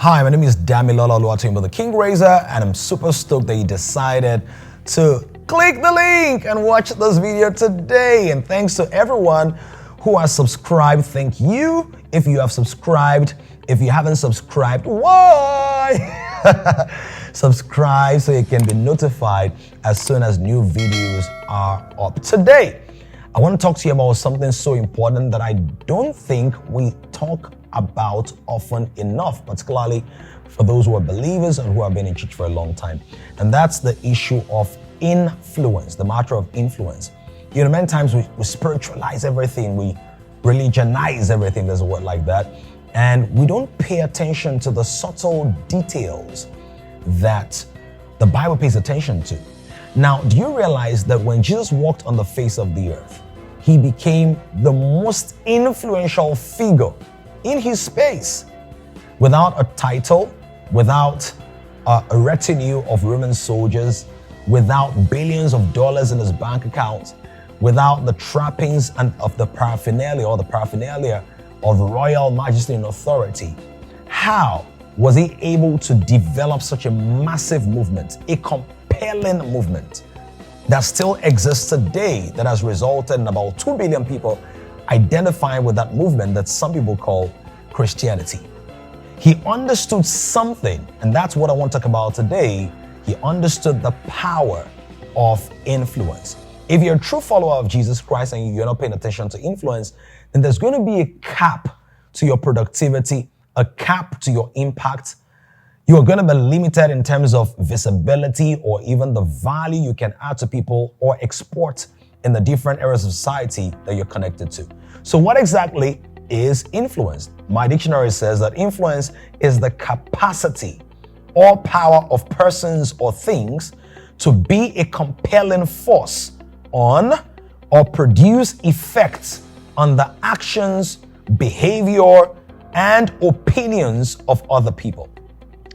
Hi, my name is Damilola Oluwatoyinbo, the King Raiser, and I'm super stoked that you decided to click the link and watch this video today. And thanks to everyone who has subscribed. Thank you. If you have subscribed, if you haven't subscribed, why? Subscribe so you can be notified as soon as new videos are up. Today, I want to talk to you about something so important that I don't think we talk about often enough, particularly for those who are believers and who have been in church for a long time. And that's the issue of influence, the matter of influence. You know, many times we spiritualize everything, we religionize everything, there's a word like that, and we don't pay attention to the subtle details that the Bible pays attention to. Now, do you realize that when Jesus walked on the face of the earth, he became the most influential figure in his space, without a title, without a retinue of Roman soldiers, without billions of dollars in his bank account, without the trappings of the paraphernalia of royal majesty and authority. How was he able to develop such a massive movement, a compelling movement that still exists today, that has resulted in about 2 billion people identifying with that movement that some people call Christianity? He understood something, and that's what I want to talk about today. He understood the power of influence. If you're a true follower of Jesus Christ and you're not paying attention to influence, then there's going to be a cap to your productivity, a cap to your impact. You are going to be limited in terms of visibility or even the value you can add to people or export in the different areas of society that you're connected to. So what exactly is influence? My dictionary says that influence is the capacity or power of persons or things to be a compelling force on or produce effects on the actions, behavior, and opinions of other people.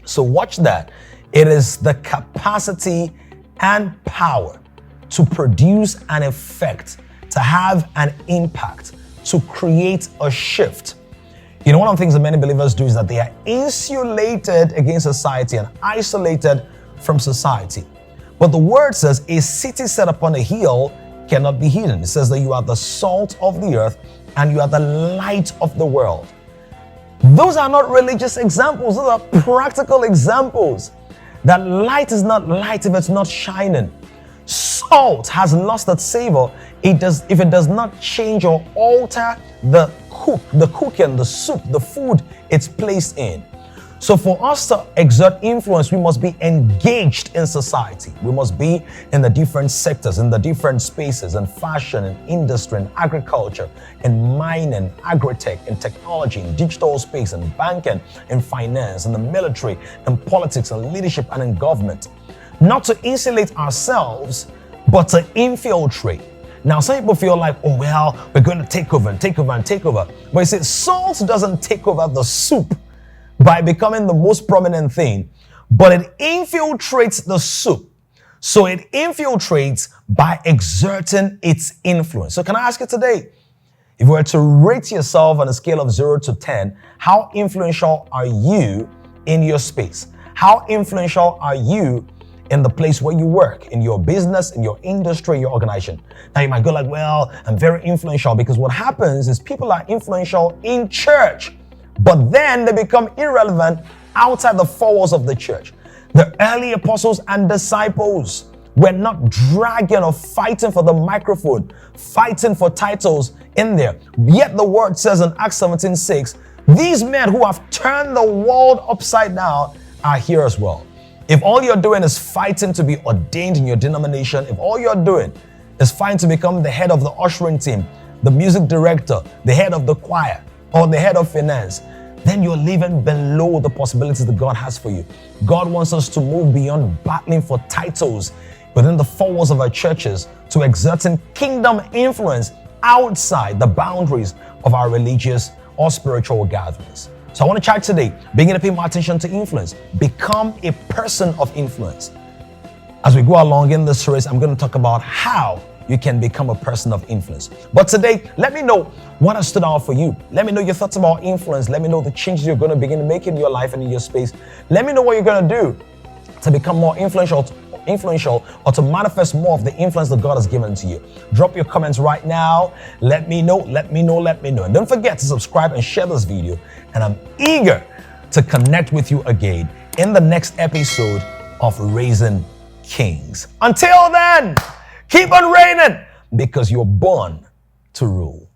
So watch that. It is the capacity and power to produce an effect, to have an impact, to create a shift. You know, one of the things that many believers do is that they are insulated against society and isolated from society. But the word says a city set upon a hill cannot be hidden. It says that you are the salt of the earth and you are the light of the world. Those are not religious examples. Those are practical examples. That light is not light if it's not shining. Salt has lost its savor if it does not change or alter the cooking, the soup, the food it's placed in. So for us to exert influence, we must be engaged in society. We must be in the different sectors, in the different spaces, in fashion, in industry, in agriculture, in mining, agri-tech, in technology, in digital space, in banking, in finance, in the military, in politics, in leadership, and in government. Not to insulate ourselves, but to infiltrate. Now, some people feel like, oh, well, we're going to take over and take over and take over. But you see, salt doesn't take over the soup by becoming the most prominent thing, but it infiltrates the soup. So it infiltrates by exerting its influence. So can I ask you today, if you were to rate yourself on a scale of 0 to 10, how influential are you in your space? How influential are you in the place where you work, in your business, in your industry, your organization? Now you might go like, well, I'm very influential, because what happens is people are influential in church, but then they become irrelevant outside the four walls of the church. The early apostles and disciples were not dragging or fighting for the microphone, fighting for titles in there. Yet the word says in Acts 17:6, these men who have turned the world upside down are here as well. If all you're doing is fighting to be ordained in your denomination, if all you're doing is fighting to become the head of the ushering team, the music director, the head of the choir, or the head of finance, then you're living below the possibilities that God has for you. God wants us to move beyond battling for titles within the four walls of our churches to exerting kingdom influence outside the boundaries of our religious or spiritual gatherings. So I want to chat today, begin to pay more attention to influence. Become a person of influence. As we go along in this series, I'm going to talk about how you can become a person of influence. But today, let me know, What has stood out for you? Let me know your thoughts about influence. Let me know the changes you're going to begin to make in your life and in your space. Let me know what you're going to do to become more influential or to manifest more of the influence that God has given to you. Drop your comments right now. Let me know. And don't forget to subscribe and share this video. And I'm eager to connect with you again in the next episode of Raising Kings. Until then, keep on reigning because you're born to rule.